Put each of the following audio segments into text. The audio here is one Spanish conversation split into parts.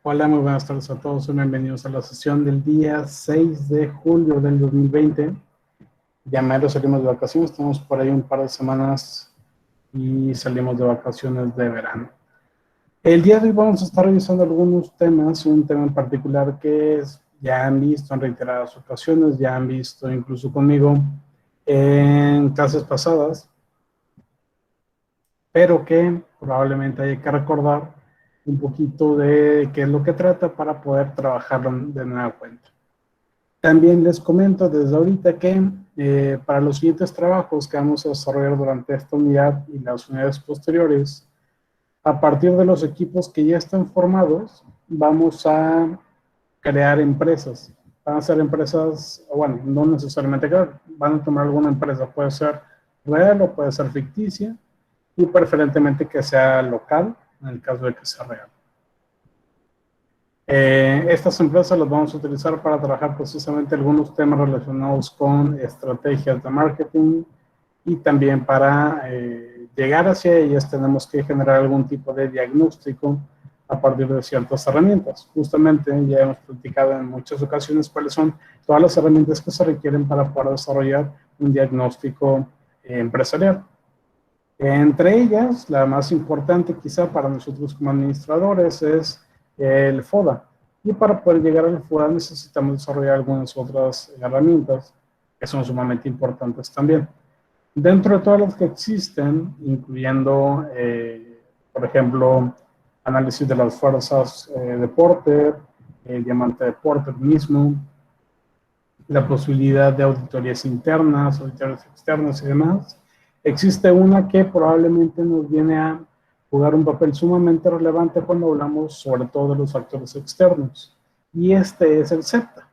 Hola, muy buenas tardes a todos y bienvenidos a la sesión del día 6 de julio del 2020. Ya mero salimos de vacaciones, estamos por ahí un par de semanas y salimos de vacaciones de verano. El día de hoy vamos a estar revisando algunos temas, un tema en particular que ya han visto en reiteradas ocasiones, ya han visto incluso conmigo en clases pasadas, pero que probablemente hay que recordar un poquito de qué es lo que trata para poder trabajarlo de nueva cuenta. También les comento desde ahorita que para los siguientes trabajos que vamos a desarrollar durante esta unidad y las unidades posteriores, a partir de los equipos que ya están formados, vamos a crear empresas. Van a ser empresas, bueno, no necesariamente crear, van a tomar alguna empresa, puede ser real o puede ser ficticia, y preferentemente que sea local, en el caso de que sea real. Estas empresas las vamos a utilizar para trabajar precisamente algunos temas relacionados con estrategias de marketing y también para llegar hacia ellas tenemos que generar algún tipo de diagnóstico a partir de ciertas herramientas. Justamente ya hemos platicado en muchas ocasiones cuáles son todas las herramientas que se requieren para poder desarrollar un diagnóstico empresarial. Entre ellas, la más importante quizá para nosotros como administradores es el FODA. Y para poder llegar al FODA necesitamos desarrollar algunas otras herramientas que son sumamente importantes también. Dentro de todas las que existen, incluyendo, por ejemplo, análisis de las fuerzas de Porter, el diamante de Porter mismo, la posibilidad de auditorías internas, auditorías externas y demás, existe una que probablemente nos viene a jugar un papel sumamente relevante cuando hablamos sobre todo de los factores externos, y este es el SEPTA.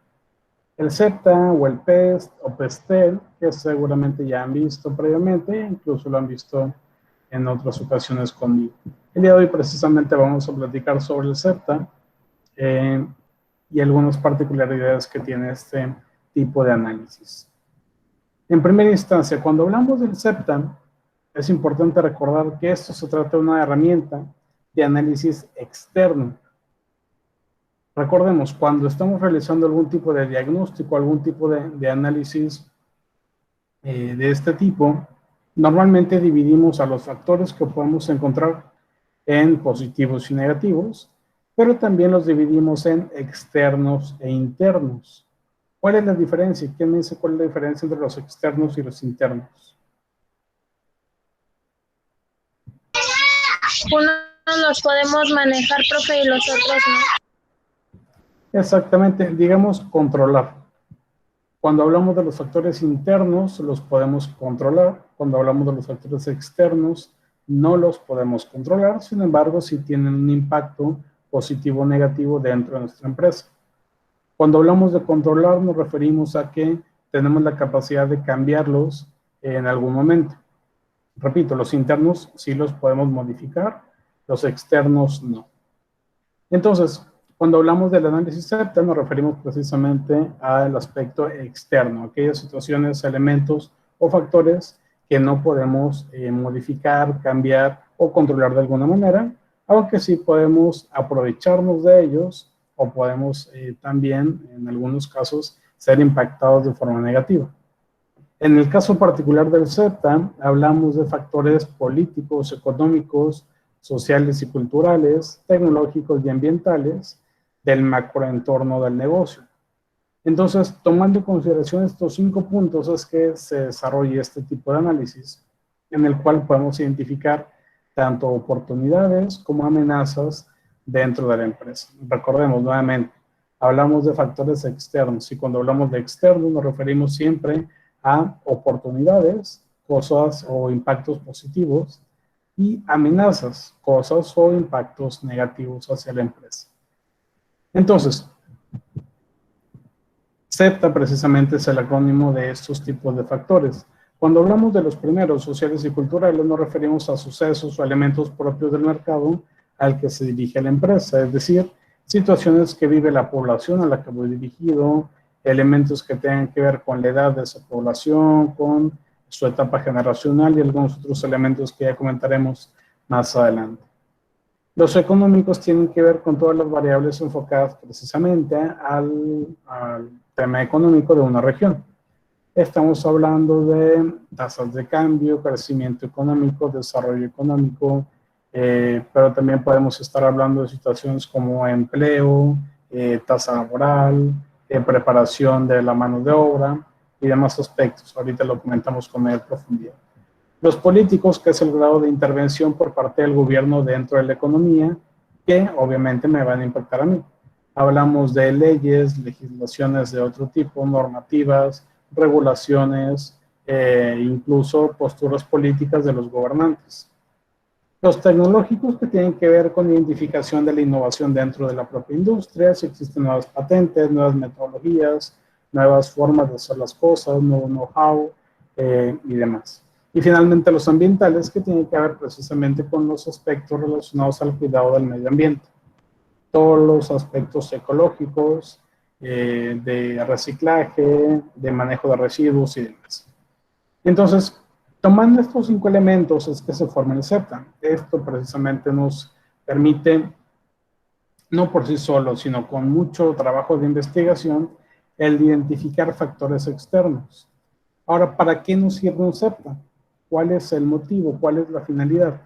El SEPTA o el PEST o PESTEL, que seguramente ya han visto previamente, incluso lo han visto en otras ocasiones conmigo. El día de hoy precisamente vamos a platicar sobre el SEPTA y algunas particularidades que tiene este tipo de análisis. En primera instancia, cuando hablamos del SEPTA, es importante recordar que esto se trata de una herramienta de análisis externo. Recordemos, cuando estamos realizando algún tipo de diagnóstico, algún tipo de análisis de este tipo, normalmente dividimos a los factores que podemos encontrar en positivos y negativos, pero también los dividimos en externos e internos. ¿Cuál es la diferencia? ¿Quién me dice cuál es la diferencia entre los externos y los internos? Unos los podemos manejar, profe, y los otros no. Exactamente, digamos controlar. Cuando hablamos de los factores internos, los podemos controlar. Cuando hablamos de los factores externos, no los podemos controlar. Sin embargo, sí tienen un impacto positivo o negativo dentro de nuestra empresa. Cuando hablamos de controlar, nos referimos a que tenemos la capacidad de cambiarlos en algún momento. Repito, los internos sí los podemos modificar, los externos no. Entonces, cuando hablamos del análisis SEPTA, nos referimos precisamente al aspecto externo, aquellas situaciones, elementos o factores que no podemos modificar, cambiar o controlar de alguna manera, aunque sí podemos aprovecharnos de ellos o podemos también, en algunos casos, ser impactados de forma negativa. En el caso particular del SEPTA, hablamos de factores políticos, económicos, sociales y culturales, tecnológicos y ambientales del macroentorno del negocio. Entonces, tomando en consideración estos 5 puntos es que se desarrolla este tipo de análisis, en el cual podemos identificar tanto oportunidades como amenazas dentro de la empresa. Recordemos nuevamente, hablamos de factores externos y cuando hablamos de externos nos referimos siempre a oportunidades, cosas o impactos positivos, y amenazas, cosas o impactos negativos hacia la empresa. Entonces, SEPTA precisamente es el acrónimo de estos tipos de factores. Cuando hablamos de los primeros, sociales y culturales, nos referimos a sucesos o elementos propios del mercado al que se dirige la empresa, es decir, situaciones que vive la población a la que voy dirigido, elementos que tengan que ver con la edad de esa población, con su etapa generacional y algunos otros elementos que ya comentaremos más adelante. Los económicos tienen que ver con todas las variables enfocadas precisamente al tema económico de una región. Estamos hablando de tasas de cambio, crecimiento económico, desarrollo económico, pero también podemos estar hablando de situaciones como empleo, tasa laboral, preparación de la mano de obra y demás aspectos. Ahorita lo comentamos con mayor profundidad. Los políticos, que es el grado de intervención por parte del gobierno dentro de la economía, que obviamente me van a impactar a mí. Hablamos de leyes, legislaciones de otro tipo, normativas, regulaciones, incluso posturas políticas de los gobernantes. Los tecnológicos, que tienen que ver con la identificación de la innovación dentro de la propia industria, si existen nuevas patentes, nuevas metodologías, nuevas formas de hacer las cosas, nuevo know-how y demás. Y finalmente los ambientales, que tienen que ver precisamente con los aspectos relacionados al cuidado del medio ambiente. Todos los aspectos ecológicos, de reciclaje, de manejo de residuos y demás. Entonces, tomando estos 5 elementos es que se forma el SEPTA. Esto precisamente nos permite, no por sí solo, sino con mucho trabajo de investigación, el identificar factores externos. Ahora, ¿para qué nos sirve un SEPTA? ¿Cuál es el motivo? ¿Cuál es la finalidad?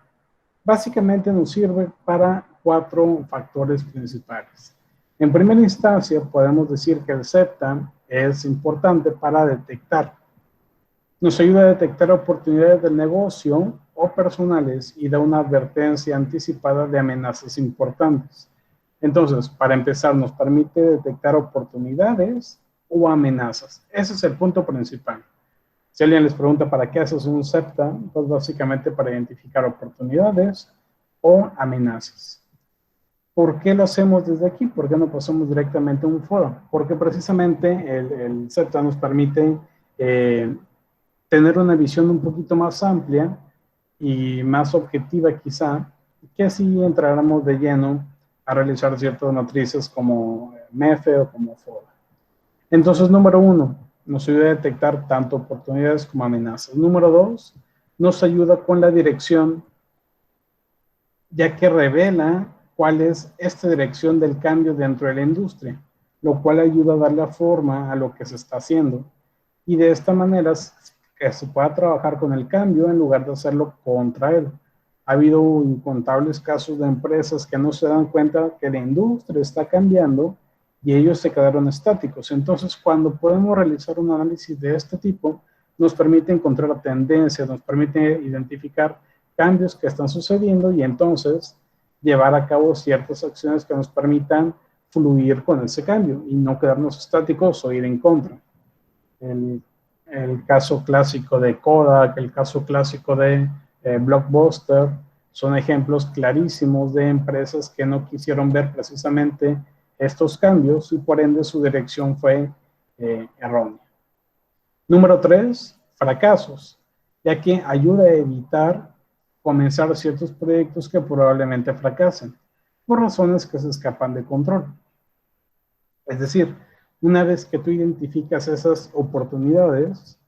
Básicamente nos sirve para 4 factores principales. En primera instancia, podemos decir que el SEPTA es importante para detectar. Nos ayuda a detectar oportunidades del negocio o personales y da una advertencia anticipada de amenazas importantes. Entonces, para empezar, nos permite detectar oportunidades o amenazas. Ese es el punto principal. Si alguien les pregunta para qué haces un SEPTA, pues básicamente para identificar oportunidades o amenazas. ¿Por qué lo hacemos desde aquí? ¿Por qué no pasamos directamente a un foro? Porque precisamente el SEPTA nos permite tener una visión un poquito más amplia y más objetiva quizá, que así entráramos de lleno a realizar ciertas matrices como MEFE o como FODA. Entonces, número 1, nos ayuda a detectar tanto oportunidades como amenazas. Número 2, nos ayuda con la dirección, ya que revela cuál es esta dirección del cambio dentro de la industria, lo cual ayuda a darle forma a lo que se está haciendo. Y de esta manera que se pueda trabajar con el cambio en lugar de hacerlo contra él. Ha habido incontables casos de empresas que no se dan cuenta que la industria está cambiando y ellos se quedaron estáticos. Entonces, cuando podemos realizar un análisis de este tipo, nos permite encontrar tendencias, nos permite identificar cambios que están sucediendo y entonces llevar a cabo ciertas acciones que nos permitan fluir con ese cambio y no quedarnos estáticos o ir en contra. El caso clásico de Kodak, el caso clásico de Blockbuster, son ejemplos clarísimos de empresas que no quisieron ver precisamente estos cambios y por ende su dirección fue errónea. Número 3, fracasos, ya que ayuda a evitar comenzar ciertos proyectos que probablemente fracasen por razones que se escapan de control. Es decir, una vez que tú identificas esas oportunidades,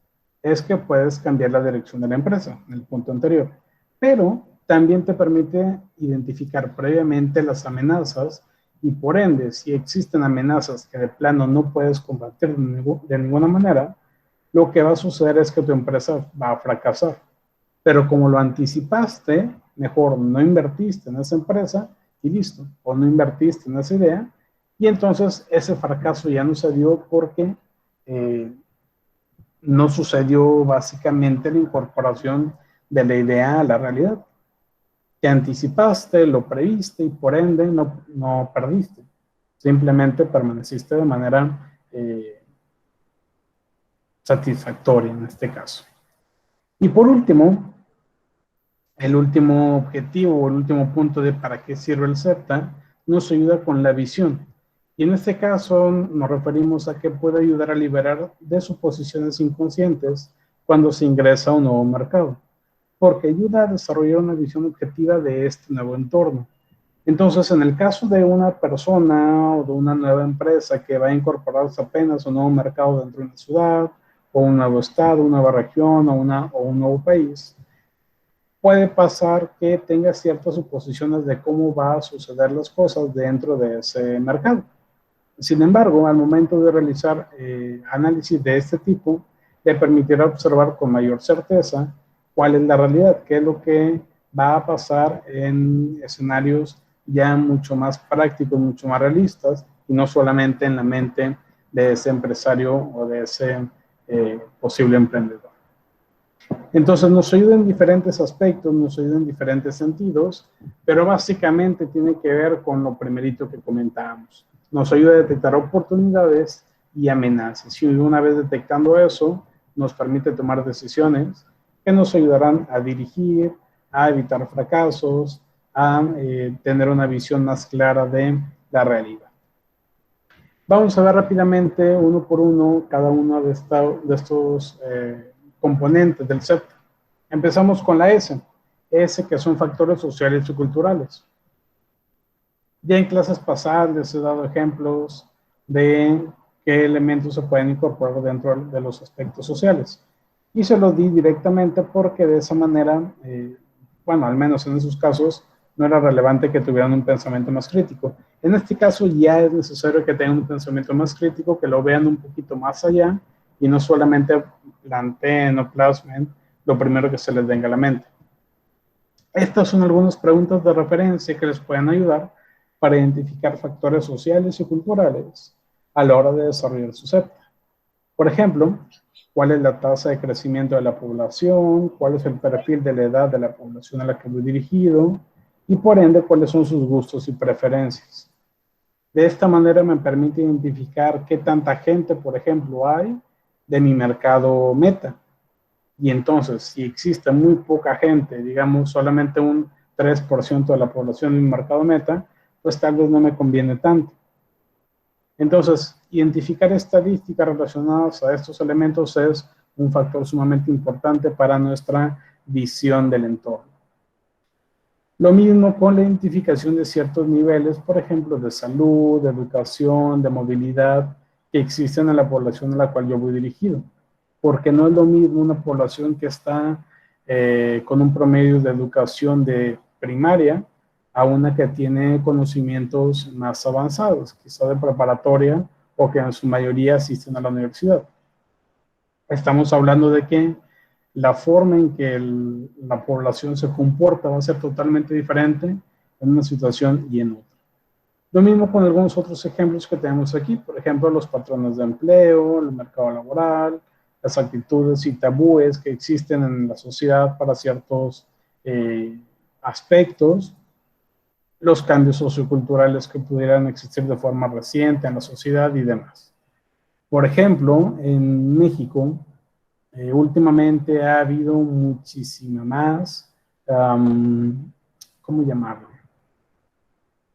es que puedes cambiar la dirección de la empresa, en el punto anterior. Pero también te permite identificar previamente las amenazas y por ende, si existen amenazas que de plano no puedes combatir de ninguna manera, lo que va a suceder es que tu empresa va a fracasar. Pero como lo anticipaste, mejor no invertiste en esa empresa y listo, o no invertiste en esa idea, y entonces ese fracaso ya no se dio porque no sucedió básicamente la incorporación de la idea a la realidad. Te anticipaste, lo previste y por ende no perdiste. Simplemente permaneciste de manera satisfactoria en este caso. Y por último, el último objetivo o el último punto de para qué sirve el SEPTA nos ayuda con la visión. Y en este caso nos referimos a que puede ayudar a liberar de suposiciones inconscientes cuando se ingresa a un nuevo mercado, porque ayuda a desarrollar una visión objetiva de este nuevo entorno. Entonces, en el caso de una persona o de una nueva empresa que va a incorporarse apenas a un nuevo mercado dentro de una ciudad, o un nuevo estado, una nueva región o un nuevo país, puede pasar que tenga ciertas suposiciones de cómo va a suceder las cosas dentro de ese mercado. Sin embargo, al momento de realizar análisis de este tipo, le permitirá observar con mayor certeza cuál es la realidad, qué es lo que va a pasar en escenarios ya mucho más prácticos, mucho más realistas, y no solamente en la mente de ese empresario o de ese posible emprendedor. Entonces nos ayuda en diferentes aspectos, nos ayuda en diferentes sentidos, pero básicamente tiene que ver con lo primerito que comentábamos. Nos ayuda a detectar oportunidades y amenazas. Y una vez detectando eso, nos permite tomar decisiones que nos ayudarán a dirigir, a evitar fracasos, a tener una visión más clara de la realidad. Vamos a ver rápidamente, uno por uno, cada uno de estos componentes del CEP. Empezamos con la S. S, que son factores sociales y culturales. Ya en clases pasadas les he dado ejemplos de qué elementos se pueden incorporar dentro de los aspectos sociales. Y se los di directamente porque de esa manera, bueno, al menos en esos casos, no era relevante que tuvieran un pensamiento más crítico. En este caso ya es necesario que tengan un pensamiento más crítico, que lo vean un poquito más allá y no solamente planteen o plasmen lo primero que se les venga a la mente. Estas son algunas preguntas de referencia que les pueden ayudar para identificar factores sociales y culturales a la hora de desarrollar su CEP. Por ejemplo, ¿cuál es la tasa de crecimiento de la población? ¿Cuál es el perfil de la edad de la población a la que voy dirigido? Y por ende, ¿cuáles son sus gustos y preferencias? De esta manera me permite identificar qué tanta gente, por ejemplo, hay de mi mercado meta. Y entonces, si existe muy poca gente, digamos solamente un 3% de la población en mi mercado meta, pues tal vez no me conviene tanto. Entonces, identificar estadísticas relacionadas a estos elementos es un factor sumamente importante para nuestra visión del entorno. Lo mismo con la identificación de ciertos niveles, por ejemplo, de salud, de educación, de movilidad, que existen en la población a la cual yo voy dirigido. Porque no es lo mismo una población que está con un promedio de educación de primaria a una que tiene conocimientos más avanzados, quizá de preparatoria o que en su mayoría asisten a la universidad. Estamos hablando de que la forma en que la población se comporta va a ser totalmente diferente en una situación y en otra. Lo mismo con algunos otros ejemplos que tenemos aquí, por ejemplo, los patrones de empleo, el mercado laboral, las actitudes y tabúes que existen en la sociedad para ciertos aspectos, los cambios socioculturales que pudieran existir de forma reciente en la sociedad y demás. Por ejemplo, en México, últimamente ha habido muchísima más, ¿cómo llamarlo?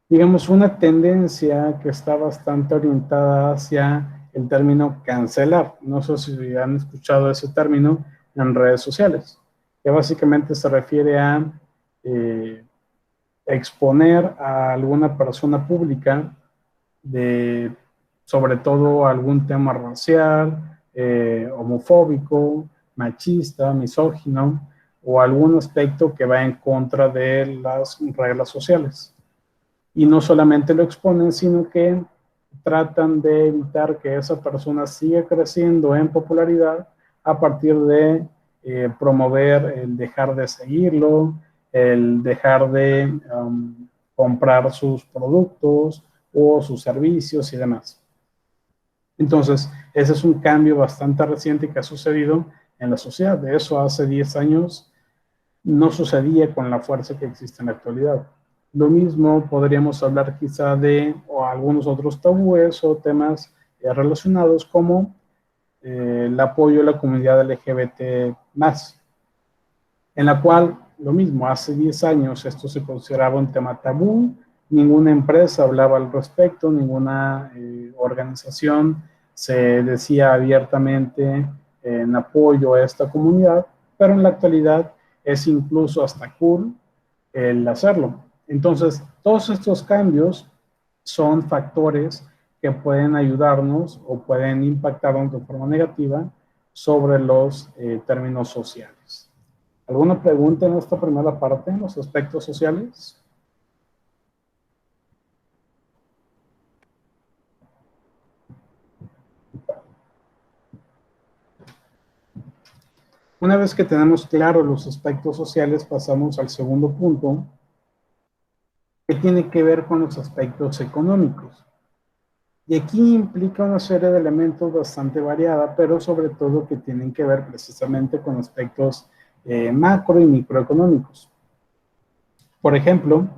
Digamos, una tendencia que está bastante orientada hacia el término cancelar. No sé si han escuchado ese término en redes sociales, que básicamente se refiere a exponer a alguna persona pública de, sobre todo, algún tema racial, homofóbico, machista, misógino, o algún aspecto que va en contra de las reglas sociales. Y no solamente lo exponen, sino que tratan de evitar que esa persona siga creciendo en popularidad a partir de promover el dejar de seguirlo, el dejar de comprar sus productos o sus servicios y demás. Entonces, ese es un cambio bastante reciente que ha sucedido en la sociedad. De eso hace 10 años no sucedía con la fuerza que existe en la actualidad. Lo mismo podríamos hablar quizá de o algunos otros tabúes o temas relacionados como el apoyo a la comunidad LGBT+, en la cual lo mismo, hace 10 años esto se consideraba un tema tabú, ninguna empresa hablaba al respecto, ninguna organización se decía abiertamente en apoyo a esta comunidad, pero en la actualidad es incluso hasta cool el hacerlo. Entonces, todos estos cambios son factores que pueden ayudarnos o pueden impactarnos de forma negativa sobre los términos sociales. ¿Alguna pregunta en esta primera parte, en los aspectos sociales? Una vez que tenemos claros los aspectos sociales, pasamos al segundo punto, que tiene que ver con los aspectos económicos. Y aquí implica una serie de elementos bastante variada, pero sobre todo que tienen que ver precisamente con aspectos macro y microeconómicos. Por ejemplo,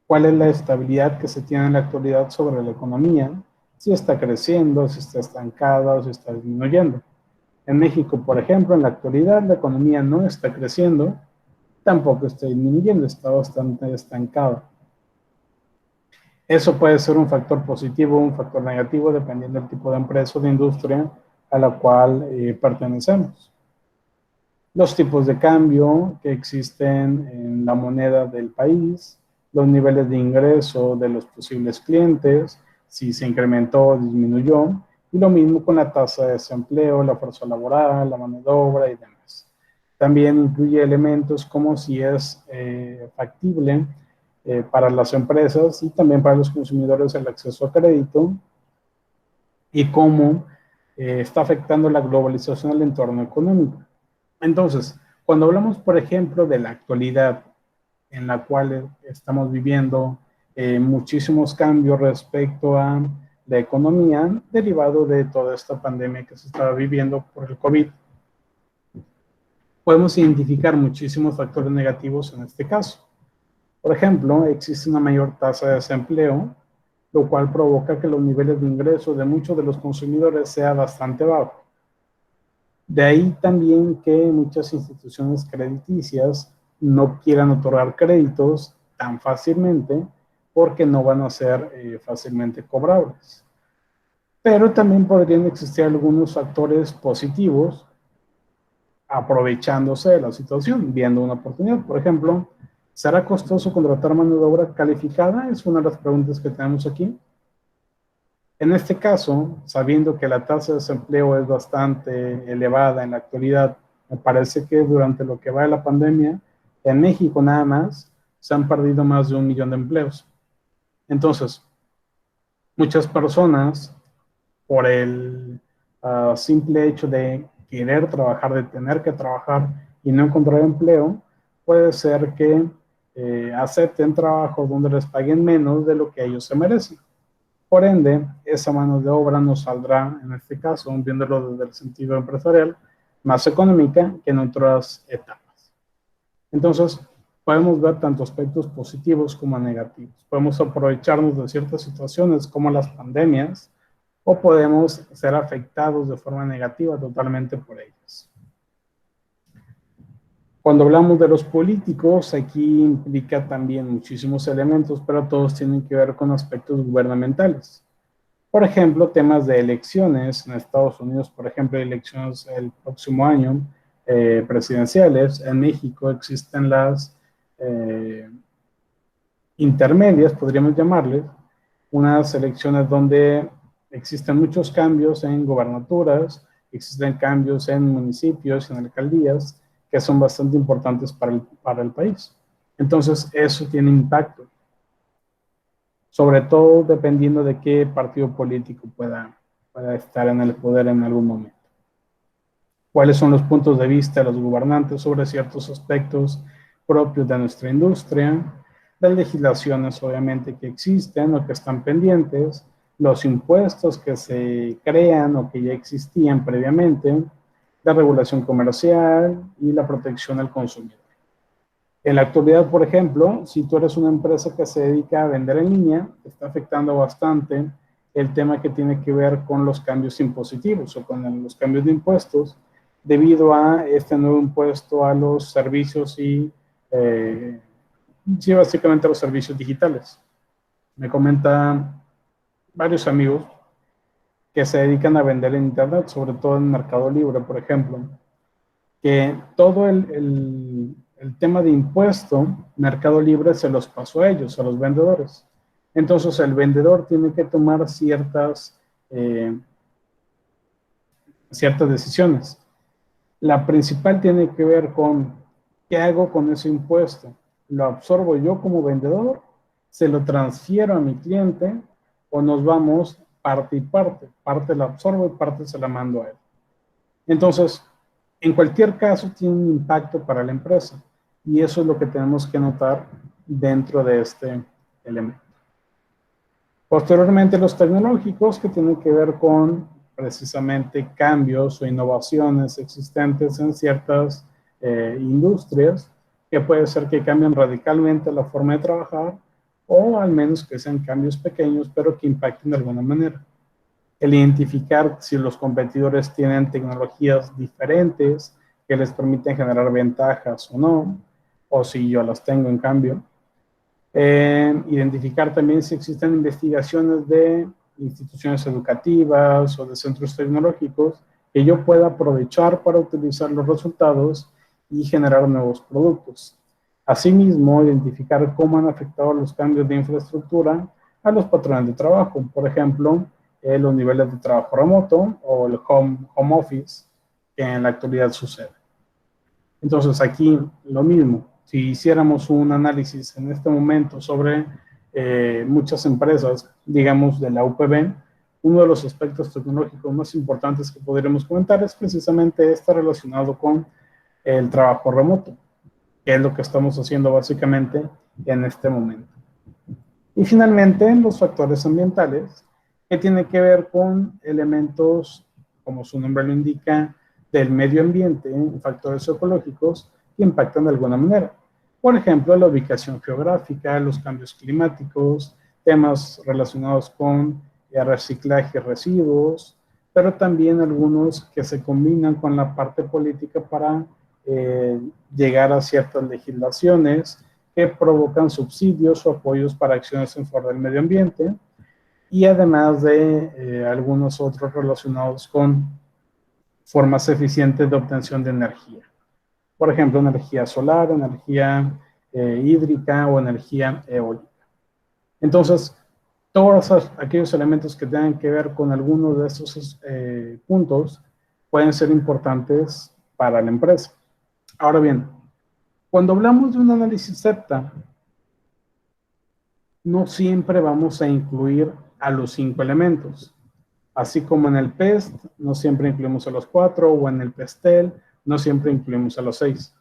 ¿cuál es la estabilidad que se tiene en la actualidad sobre la economía? Si está creciendo, si está estancada o si está disminuyendo. En México, por ejemplo, en la actualidad la economía no está creciendo, tampoco está disminuyendo, está bastante estancada. Eso puede ser un factor positivo o un factor negativo dependiendo del tipo de empresa o de industria a la cual pertenecemos. Los tipos de cambio que existen en la moneda del país, los niveles de ingreso de los posibles clientes, si se incrementó o disminuyó, y lo mismo con la tasa de desempleo, la fuerza laboral, la mano de obra y demás. También incluye elementos como si es factible para las empresas y también para los consumidores el acceso a crédito y cómo está afectando la globalización al entorno económico. Entonces, cuando hablamos, por ejemplo, de la actualidad en la cual estamos viviendo muchísimos cambios respecto a la economía derivado de toda esta pandemia que se estaba viviendo por el COVID, podemos identificar muchísimos factores negativos en este caso. Por ejemplo, existe una mayor tasa de desempleo, lo cual provoca que los niveles de ingreso de muchos de los consumidores sea bastante bajo. De ahí también que muchas instituciones crediticias no quieran otorgar créditos tan fácilmente porque no van a ser fácilmente cobrables. Pero también podrían existir algunos factores positivos aprovechándose de la situación, viendo una oportunidad. Por ejemplo, ¿será costoso contratar mano de obra calificada? Es una de las preguntas que tenemos aquí. En este caso, sabiendo que la tasa de desempleo es bastante elevada en la actualidad, me parece que durante lo que va de la pandemia, en México nada más, se han perdido más de 1 millón de empleos. Entonces, muchas personas, por el simple hecho de querer trabajar, de tener que trabajar y no encontrar empleo, puede ser que acepten trabajos donde les paguen menos de lo que ellos se merecen. Por ende, esa mano de obra nos saldrá, en este caso, viéndolo desde el sentido empresarial, más económica que en otras etapas. Entonces, podemos ver tanto aspectos positivos como negativos. Podemos aprovecharnos de ciertas situaciones como las pandemias o podemos ser afectados de forma negativa totalmente por ellas. Cuando hablamos de los políticos, aquí implica también muchísimos elementos, pero todos tienen que ver con aspectos gubernamentales. Por ejemplo, temas de elecciones en Estados Unidos, por ejemplo, elecciones el próximo año presidenciales. En México existen las intermedias, podríamos llamarles, unas elecciones donde existen muchos cambios en gobernaturas, existen cambios en municipios, en alcaldías, que son bastante importantes para el país. Entonces, eso tiene impacto, sobre todo dependiendo de qué partido político pueda estar en el poder en algún momento. ¿Cuáles son los puntos de vista de los gobernantes sobre ciertos aspectos propios de nuestra industria? Las legislaciones, obviamente, que existen o que están pendientes, los impuestos que se crean o que ya existían previamente, la regulación comercial y la protección al consumidor. En la actualidad, por ejemplo, si tú eres una empresa que se dedica a vender en línea, te está afectando bastante el tema que tiene que ver con los cambios impositivos o con los cambios de impuestos debido a este nuevo impuesto a los servicios y, sí, básicamente a los servicios digitales. Me comentan varios amigos que se dedican a vender en internet, sobre todo en Mercado Libre, por ejemplo, que todo el tema de impuesto, Mercado Libre se los pasó a ellos, a los vendedores. Entonces el vendedor tiene que tomar ciertas decisiones. La principal tiene que ver con ¿Qué hago con ese impuesto? ¿Lo absorbo yo como vendedor? ¿Se lo transfiero a mi cliente? ¿O nos vamos parte y parte? Parte la absorbo y parte se la mando a él. Entonces, en cualquier caso, tiene un impacto para la empresa. Y eso es lo que tenemos que notar dentro de este elemento. Posteriormente, los tecnológicos, que tienen que ver con precisamente cambios o innovaciones existentes en ciertas industrias, que puede ser que cambien radicalmente la forma de trabajar, o al menos que sean cambios pequeños, pero que impacten de alguna manera. El identificar si los competidores tienen tecnologías diferentes que les permiten generar ventajas o no, o si yo las tengo en cambio. Identificar también si existen investigaciones de instituciones educativas o de centros tecnológicos que yo pueda aprovechar para utilizar los resultados y generar nuevos productos. Asimismo, identificar cómo han afectado los cambios de infraestructura a los patrones de trabajo. Por ejemplo, los niveles de trabajo remoto o el home office que en la actualidad sucede. Entonces, aquí lo mismo. Si hiciéramos un análisis en este momento sobre muchas empresas, digamos, de la UPB, uno de los aspectos tecnológicos más importantes que podríamos comentar es precisamente este relacionado con el trabajo remoto, que es lo que estamos haciendo básicamente en este momento. Y finalmente, los factores ambientales, que tienen que ver con elementos, como su nombre lo indica, del medio ambiente, factores ecológicos que impactan de alguna manera. Por ejemplo, la ubicación geográfica, los cambios climáticos, temas relacionados con el reciclaje de residuos, pero también algunos que se combinan con la parte política para llegar a ciertas legislaciones que provocan subsidios o apoyos para acciones en favor del medio ambiente, y además de algunos otros relacionados con formas eficientes de obtención de energía. Por ejemplo, energía solar, energía hídrica o energía eólica. Entonces, todos aquellos elementos que tengan que ver con algunos de estos puntos pueden ser importantes para la empresa. Ahora bien, cuando hablamos de un análisis SEPTA, no siempre vamos a incluir a los 5 elementos. Así como en el PEST, no siempre incluimos a los 4, o en el PESTEL, no siempre incluimos a los 6.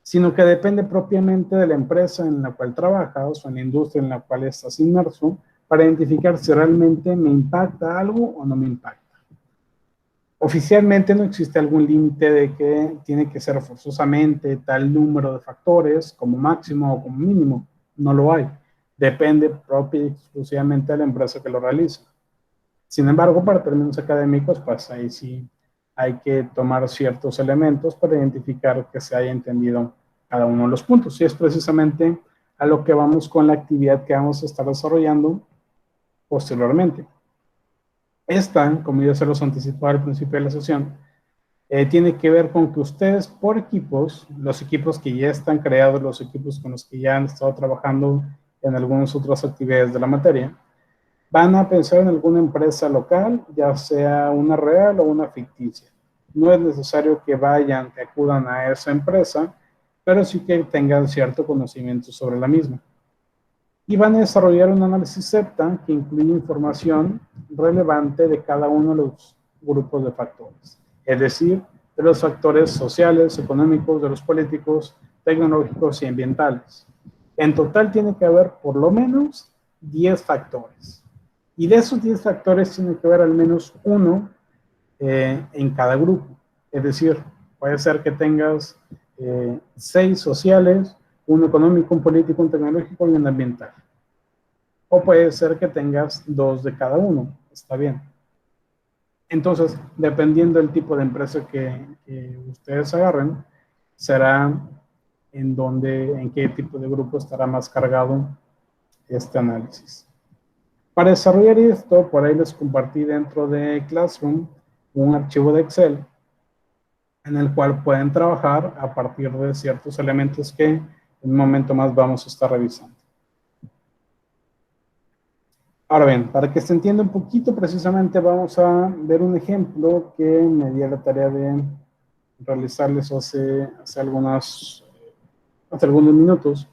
Sino que depende propiamente de la empresa en la cual trabajas o en la industria en la cual estás inmerso para identificar si realmente me impacta algo o no me impacta. Oficialmente no existe algún límite de que tiene que ser forzosamente tal número de factores como máximo o como mínimo. No lo hay. Depende propia y exclusivamente de la empresa que lo realiza. Sin embargo, para términos académicos, pues ahí sí hay que tomar ciertos elementos para identificar que se haya entendido cada uno de los puntos. Y es precisamente a lo que vamos con la actividad que vamos a estar desarrollando posteriormente. Esta, como ya se los anticipaba al principio de la sesión, tiene que ver con que ustedes por equipos, los equipos que ya están creados, los equipos con los que ya han estado trabajando en algunas otras actividades de la materia, van a pensar en alguna empresa local, ya sea una real o una ficticia. No es necesario que vayan, que acudan a esa empresa, pero sí que tengan cierto conocimiento sobre la misma. Y van a desarrollar un análisis SEPTA que incluye información relevante de cada uno de los grupos de factores. Es decir, de los factores sociales, económicos, de los políticos, tecnológicos y ambientales. En total tiene que haber por lo menos 10 factores. Y de esos 10 factores tiene que haber al menos uno en cada grupo. Es decir, puede ser que tengas 6 sociales, uno económico, un político, un tecnológico y un ambiental. O puede ser que tengas 2 de cada uno. Está bien. Entonces, dependiendo del tipo de empresa que ustedes agarren, será en qué tipo de grupo estará más cargado este análisis. Para desarrollar esto, por ahí les compartí dentro de Classroom un archivo de Excel en el cual pueden trabajar a partir de ciertos elementos que en un momento más vamos a estar revisando. Ahora bien, para que se entienda un poquito, precisamente vamos a ver un ejemplo que me di a la tarea de realizarles hace algunas hace algunos minutos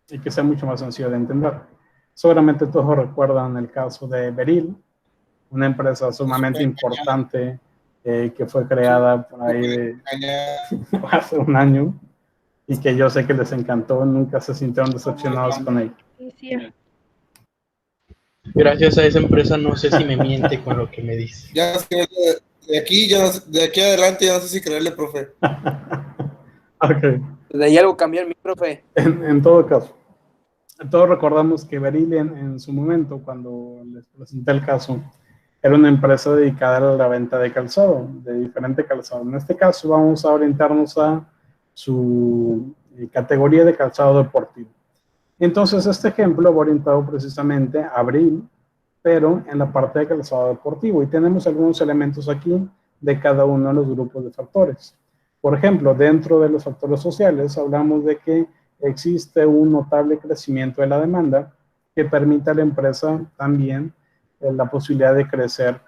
y que sea mucho más sencillo de entender. Seguramente todos recuerdan el caso de Beril, una empresa sumamente importante que fue creada por ahí de hace un año y que yo sé que les encantó, nunca se sintieron decepcionados con ella. Gracias a esa empresa no sé si me miente con lo que me dice. Ya de aquí adelante ya no sé si creerle, profe. Okay. De ahí algo cambió en mi profe. En todo caso, todos recordamos que Beril en su momento, cuando les presenté el caso, era una empresa dedicada a la venta de calzado, de diferente calzado. En este caso vamos a orientarnos a su categoría de calzado deportivo. Entonces este ejemplo va orientado precisamente a Beril, pero en la parte de calzado deportivo. Y tenemos algunos elementos aquí de cada uno de los grupos de factores. Por ejemplo, dentro de los factores sociales hablamos de que existe un notable crecimiento de la demanda que permite a la empresa también la posibilidad de crecer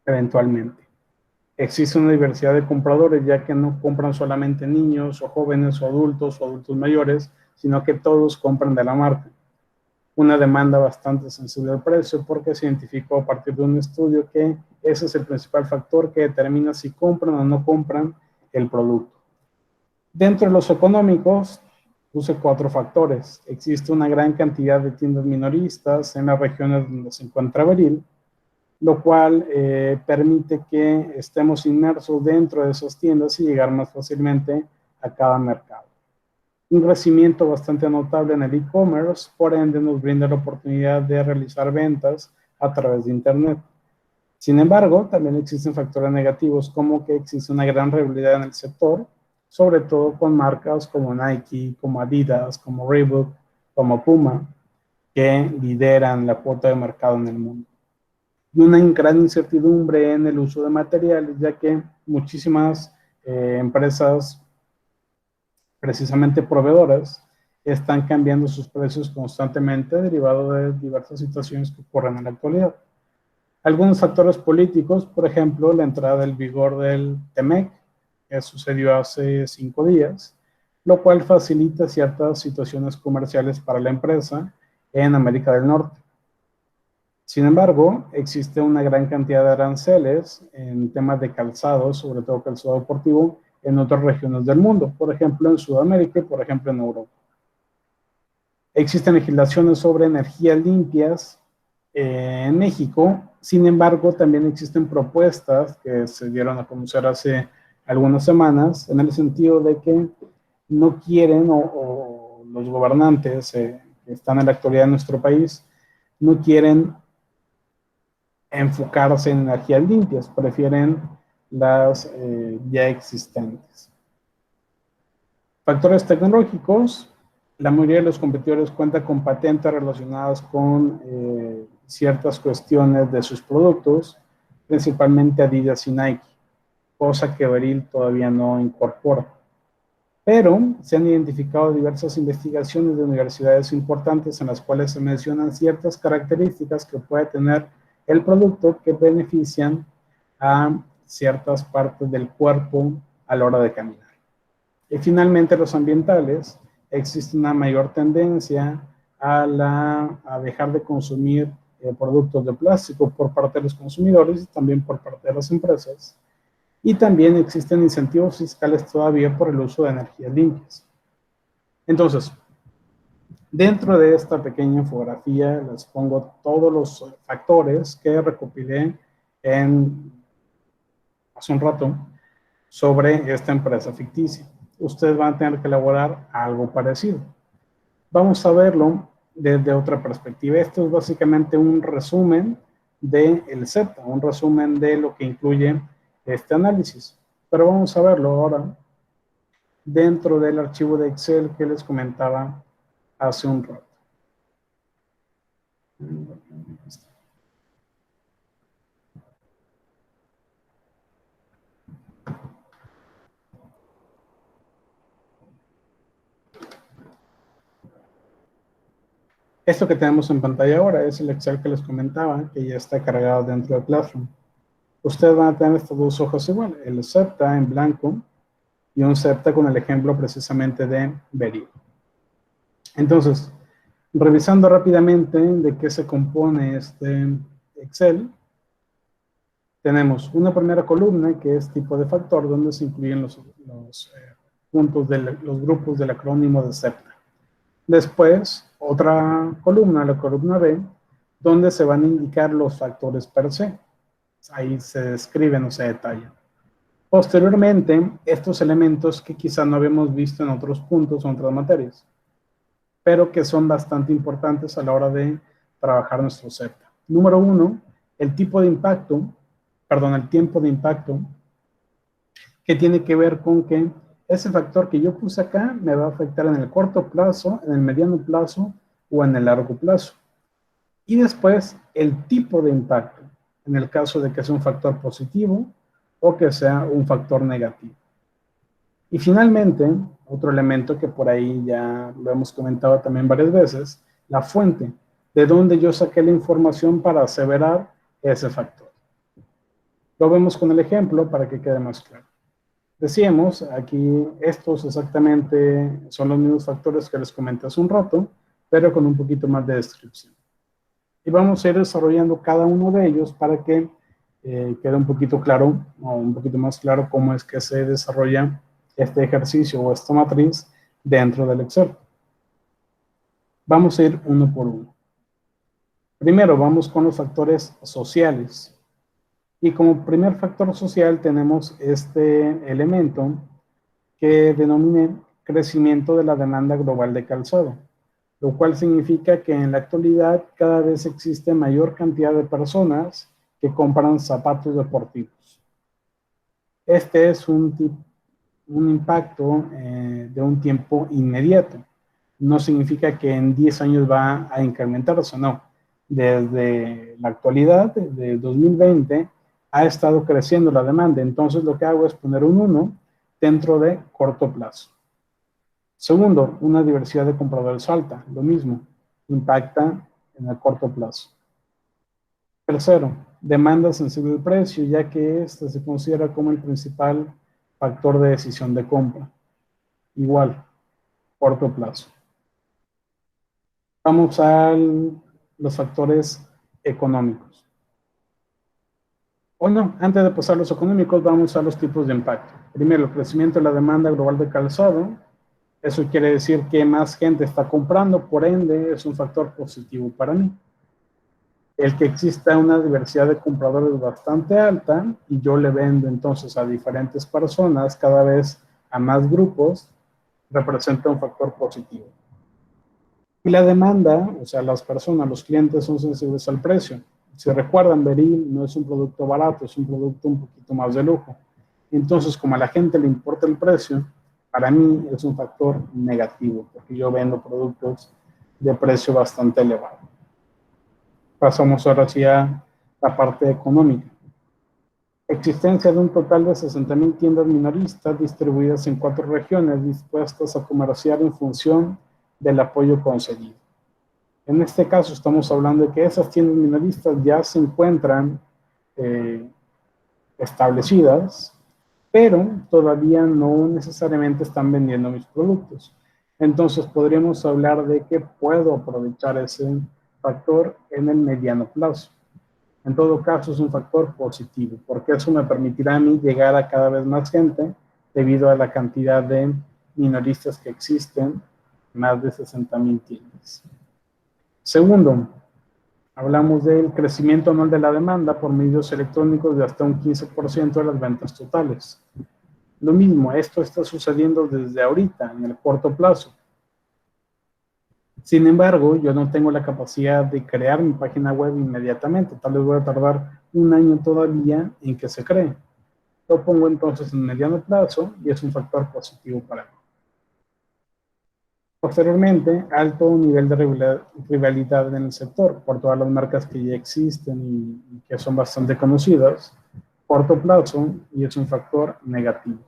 eventualmente. Existe una diversidad de compradores, ya que no compran solamente niños o jóvenes o adultos mayores, sino que todos compran de la marca. Una demanda bastante sensible al precio porque se identificó a partir de un estudio que ese es el principal factor que determina si compran o no compran el producto. Dentro de los económicos, puse 4 factores. Existe una gran cantidad de tiendas minoristas en las regiones donde se encuentra Beril, lo cual permite que estemos inmersos dentro de esas tiendas y llegar más fácilmente a cada mercado. Un crecimiento bastante notable en el e-commerce, por ende nos brinda la oportunidad de realizar ventas a través de Internet. Sin embargo, también existen factores negativos como que existe una gran rivalidad en el sector, sobre todo con marcas como Nike, como Adidas, como Reebok, como Puma, que lideran la cuota de mercado en el mundo. Y una gran incertidumbre en el uso de materiales, ya que muchísimas empresas, precisamente proveedoras, están cambiando sus precios constantemente derivado de diversas situaciones que ocurren en la actualidad. Algunos factores políticos, por ejemplo, la entrada del vigor del TEMEC, que sucedió hace 5 días, lo cual facilita ciertas situaciones comerciales para la empresa en América del Norte. Sin embargo, existe una gran cantidad de aranceles en temas de calzado, sobre todo calzado deportivo, en otras regiones del mundo, por ejemplo en Sudamérica y por ejemplo en Europa. Existen legislaciones sobre energías limpias en México, sin embargo también existen propuestas que se dieron a conocer hace algunas semanas en el sentido de que no quieren o los gobernantes que están en la actualidad en nuestro país no quieren enfocarse en energías limpias, prefieren las ya existentes. Factores tecnológicos, la mayoría de los competidores cuenta con patentes relacionadas con ciertas cuestiones de sus productos, principalmente Adidas y Nike, cosa que Beril todavía no incorpora. Pero se han identificado diversas investigaciones de universidades importantes en las cuales se mencionan ciertas características que puede tener el producto que benefician a ciertas partes del cuerpo a la hora de caminar. Y finalmente los ambientales, existe una mayor tendencia a dejar de consumir productos de plástico por parte de los consumidores y también por parte de las empresas. Y también existen incentivos fiscales todavía por el uso de energías limpias. Entonces, dentro de esta pequeña infografía les pongo todos los factores que recopilé hace un rato sobre esta empresa ficticia. Ustedes van a tener que elaborar algo parecido. Vamos a verlo desde otra perspectiva. Esto es básicamente un resumen del CETA, un resumen de lo que incluye este análisis. Pero vamos a verlo ahora dentro del archivo de Excel que les comentaba hace un rato. Esto que tenemos en pantalla ahora es el Excel que les comentaba, que ya está cargado dentro de Classroom. Ustedes van a tener estas dos hojas igual, el CETA en blanco y un septa con el ejemplo precisamente de Beryl. Entonces, revisando rápidamente de qué se compone este Excel, tenemos una primera columna que es tipo de factor, donde se incluyen los puntos de los grupos del acrónimo de septa. Después, otra columna, la columna B, donde se van a indicar los factores per se. Ahí se describen o se detallan. Posteriormente, estos elementos que quizá no habíamos visto en otros puntos o en otras materias, pero que son bastante importantes a la hora de trabajar nuestro septa. Número 1, el tipo de impacto, perdón, el tiempo de impacto, que tiene que ver con que ese factor que yo puse acá me va a afectar en el corto plazo, en el mediano plazo o en el largo plazo. Y después, el tipo de impacto, en el caso de que sea un factor positivo o que sea un factor negativo. Y finalmente, otro elemento que por ahí ya lo hemos comentado también varias veces, la fuente, de donde yo saqué la información para aseverar ese factor. Lo vemos con el ejemplo para que quede más claro. Decíamos, aquí estos exactamente son los mismos factores que les comenté hace un rato, pero con un poquito más de descripción. Y vamos a ir desarrollando cada uno de ellos para que quede un poquito claro, o un poquito más claro cómo es que se desarrolla este ejercicio o esta matriz dentro del Excel. Vamos a ir uno por uno. Primero vamos con los factores sociales. Y como primer factor social tenemos este elemento que denominé crecimiento de la demanda global de calzado, lo cual significa que en la actualidad cada vez existe mayor cantidad de personas que compran zapatos deportivos. Este es un impacto de un tiempo inmediato. No significa que en 10 años va a incrementarse, no. Desde la actualidad, desde 2020, ha estado creciendo la demanda. Entonces lo que hago es poner un 1 dentro de corto plazo. Segundo, una diversidad de compradores alta, lo mismo, impacta en el corto plazo. Tercero, demanda sensible al precio, ya que este se considera como el principal factor de decisión de compra. Igual, corto plazo. Vamos a los factores económicos. Bueno, antes de pasar a los económicos, vamos a los tipos de impacto. Primero, el crecimiento de la demanda global de calzado. Eso quiere decir que más gente está comprando, por ende, es un factor positivo para mí. El que exista una diversidad de compradores bastante alta y yo le vendo entonces a diferentes personas, cada vez a más grupos, representa un factor positivo. Y la demanda, o sea, las personas, los clientes son sensibles al precio. Si recuerdan, Beryl no es un producto barato, es un producto un poquito más de lujo. Entonces, como a la gente le importa el precio, para mí es un factor negativo, porque yo vendo productos de precio bastante elevado. Pasamos ahora hacia la parte económica. Existencia de un total de 60,000 tiendas minoristas distribuidas en 4 regiones dispuestas a comerciar en función del apoyo concedido. En este caso estamos hablando de que esas tiendas minoristas ya se encuentran establecidas, pero todavía no necesariamente están vendiendo mis productos. Entonces podríamos hablar de que puedo aprovechar ese factor en el mediano plazo. En todo caso es un factor positivo, porque eso me permitirá a mí llegar a cada vez más gente debido a la cantidad de minoristas que existen, más de 60,000 tiendas. Segundo, hablamos del crecimiento anual de la demanda por medios electrónicos de hasta un 15% de las ventas totales. Lo mismo, esto está sucediendo desde ahorita, en el corto plazo. Sin embargo, yo no tengo la capacidad de crear mi página web inmediatamente. Tal vez voy a tardar un año todavía en que se cree. Lo pongo entonces en mediano plazo y es un factor positivo para mí. Posteriormente, alto nivel de rivalidad en el sector por todas las marcas que ya existen y que son bastante conocidas. Corto plazo y es un factor negativo.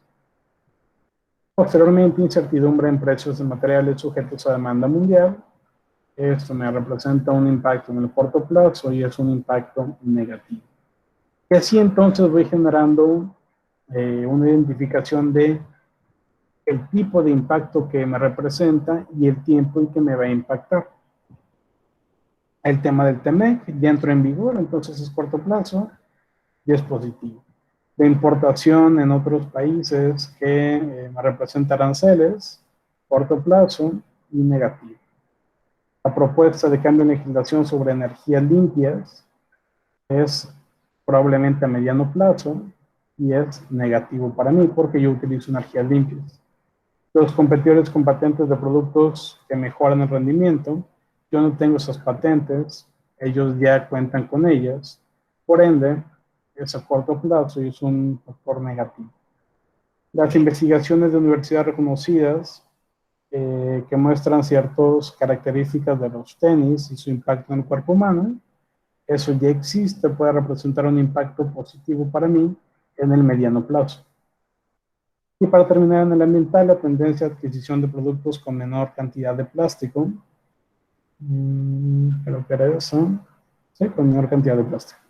Posteriormente, incertidumbre en precios de materiales sujetos a demanda mundial. Esto me representa un impacto en el corto plazo y es un impacto negativo. Y así entonces voy generando una identificación de el tipo de impacto que me representa y el tiempo en que me va a impactar. El tema del TEMEC ya entró en vigor, entonces es corto plazo y es positivo. De importación en otros países que me representan aranceles, corto plazo y negativo. La propuesta de cambio de legislación sobre energías limpias es probablemente a mediano plazo y es negativo para mí porque yo utilizo energías limpias. Los competidores con patentes de productos que mejoran el rendimiento, yo no tengo esas patentes, ellos ya cuentan con ellas, por ende, es a corto plazo y es un factor negativo. Las investigaciones de universidades reconocidas que muestran ciertas características de los tenis y su impacto en el cuerpo humano, eso ya existe, puede representar un impacto positivo para mí en el mediano plazo. Y para terminar en el ambiental, la tendencia a adquisición de productos con menor cantidad de plástico, creo que era eso, sí, con menor cantidad de plástico.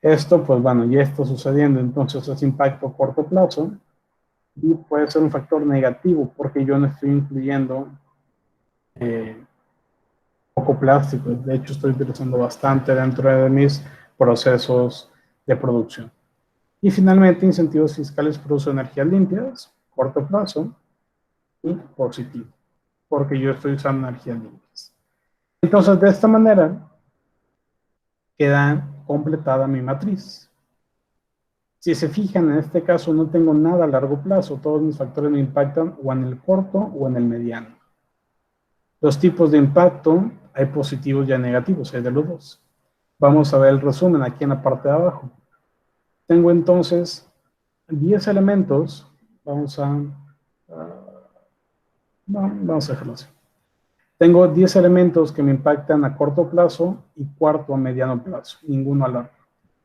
Esto, pues bueno, ya está sucediendo, entonces es impacto a corto plazo y puede ser un factor negativo porque yo no estoy incluyendo poco plástico, de hecho estoy utilizando bastante dentro de mis procesos de producción. Y finalmente, incentivos fiscales por uso de energías limpias, corto plazo y positivo, porque yo estoy usando energías limpias. Entonces, de esta manera, queda completada mi matriz. Si se fijan, en este caso no tengo nada a largo plazo, todos mis factores me impactan o en el corto o en el mediano. Los tipos de impacto, hay positivos y negativos, hay de los dos. Vamos a ver el resumen aquí en la parte de abajo. Tengo entonces 10 elementos, vamos a dejarlo así. Tengo 10 elementos que me impactan a corto plazo y cuarto a mediano plazo, ninguno a largo.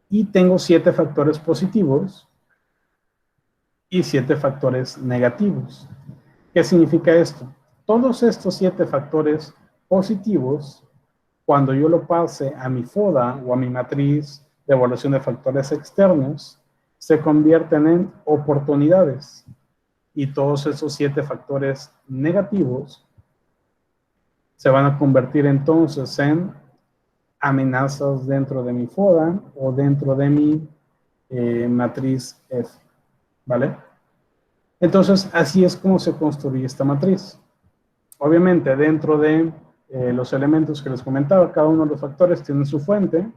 Y tengo 7 factores positivos y 7 factores negativos. ¿Qué significa esto? Todos estos 7 factores positivos, cuando yo lo pase a mi FODA o a mi matriz de evaluación de factores externos, se convierten en oportunidades. Y todos esos 7 factores negativos se van a convertir entonces en amenazas dentro de mi FODA o dentro de mi matriz F, ¿vale? Entonces, así es como se construye esta matriz. Obviamente, dentro de los elementos que les comentaba, cada uno de los factores tiene su fuente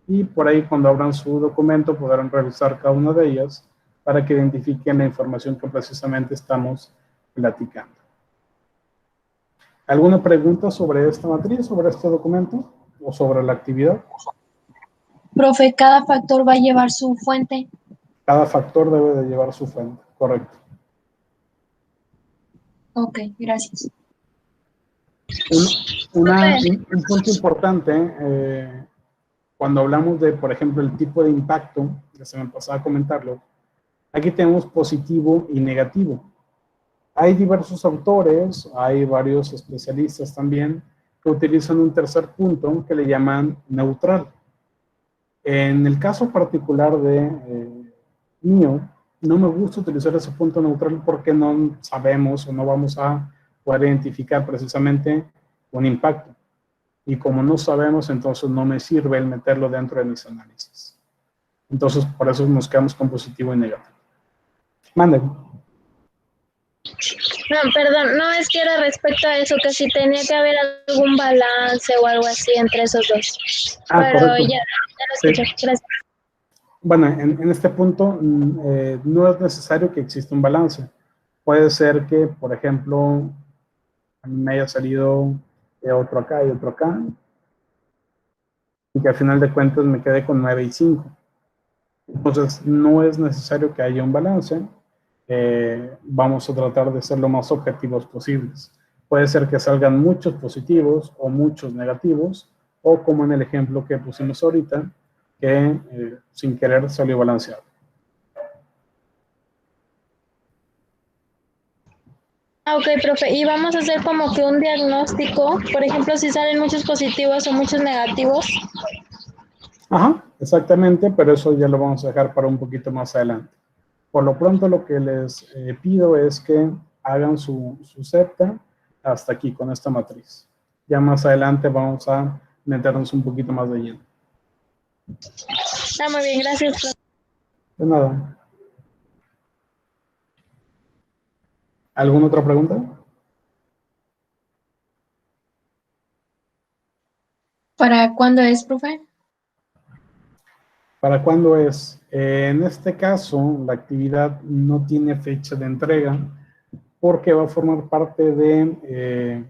y por ahí cuando abran su documento podrán revisar cada una de ellas para que identifiquen la información que precisamente estamos platicando. ¿Alguna pregunta sobre esta matriz, sobre este documento o sobre la actividad? Profe, cada factor va a llevar su fuente. Cada factor debe de llevar su fuente, correcto. Ok, gracias. Un punto importante, cuando hablamos de, por ejemplo, el tipo de impacto, que se me pasaba a comentarlo, aquí tenemos positivo y negativo. Hay diversos autores, hay varios especialistas también, que utilizan un tercer punto que le llaman neutral. En el caso particular de mío, no me gusta utilizar ese punto neutral porque no sabemos o no vamos a poder identificar precisamente un impacto. Y como no sabemos, entonces no me sirve el meterlo dentro de mis análisis. Entonces, por eso nos quedamos con positivo y negativo. Manden. No, perdón, no, es que era respecto a eso, que si tenía que haber algún balance o algo así entre esos dos. Pero Correcto. ya lo escuché, gracias. Bueno, en este punto no es necesario que exista un balance. Puede ser que, por ejemplo, a mí me haya salido otro acá y otro acá, y que al final de cuentas me quede con 9 y 5. Entonces, no es necesario que haya un balance. Vamos a tratar de ser lo más objetivos posibles. Puede ser que salgan muchos positivos o muchos negativos, o como en el ejemplo que pusimos ahorita, que sin querer salió balanceado. Ok, profe, y vamos a hacer como que un diagnóstico, por ejemplo, si salen muchos positivos o muchos negativos. Ajá, exactamente, pero eso ya lo vamos a dejar para un poquito más adelante. Por lo pronto, lo que les pido es que hagan su septa hasta aquí con esta matriz. Ya más adelante vamos a meternos un poquito más de lleno. Está muy bien, gracias, profe. De nada. ¿Alguna otra pregunta? ¿Para cuándo es, profe? ¿Para cuándo es? En este caso, la actividad no tiene fecha de entrega porque va a formar parte de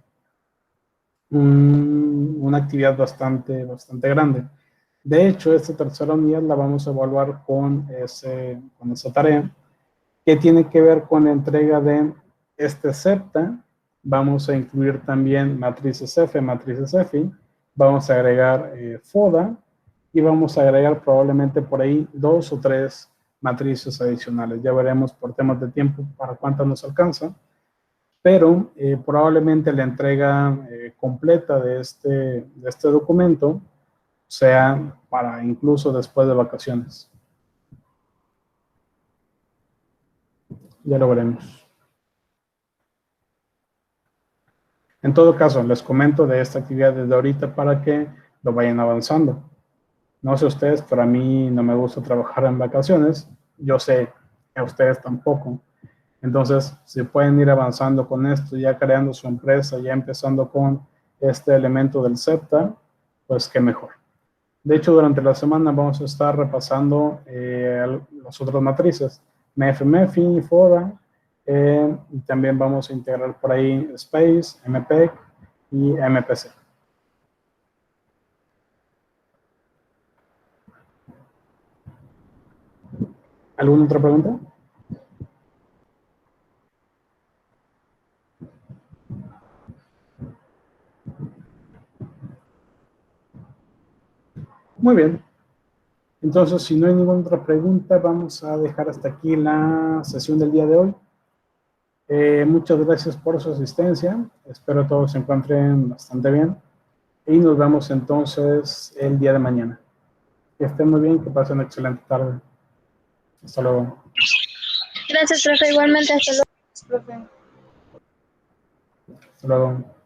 una actividad bastante grande. De hecho, esta tercera unidad la vamos a evaluar con esa tarea que tiene que ver con la entrega de este septa. Vamos a incluir también matrices F, matrices F, vamos a agregar FODA y vamos a agregar probablemente por ahí 2 o 3 matrices adicionales. Ya veremos por temas de tiempo para cuántas nos alcanza, pero probablemente la entrega completa de este documento sea para incluso después de vacaciones. Ya lo veremos. En todo caso, les comento de esta actividad desde ahorita para que lo vayan avanzando. No sé ustedes, pero a mí no me gusta trabajar en vacaciones. Yo sé que a ustedes tampoco. Entonces, si pueden ir avanzando con esto, ya creando su empresa, ya empezando con este elemento del septa, pues qué mejor. De hecho, durante la semana vamos a estar repasando las otras matrices, MEF, MEFI, FODA, y también vamos a integrar por ahí SPACE, MPEG y MPC. ¿Alguna otra pregunta? Muy bien. Entonces, si no hay ninguna otra pregunta, vamos a dejar hasta aquí la sesión del día de hoy. Muchas gracias por su asistencia. Espero todos se encuentren bastante bien. Y nos vemos entonces el día de mañana. Que estén muy bien, que pasen una excelente tarde. Hasta luego. Gracias, profe. Igualmente, hasta luego. Profe. Hasta luego.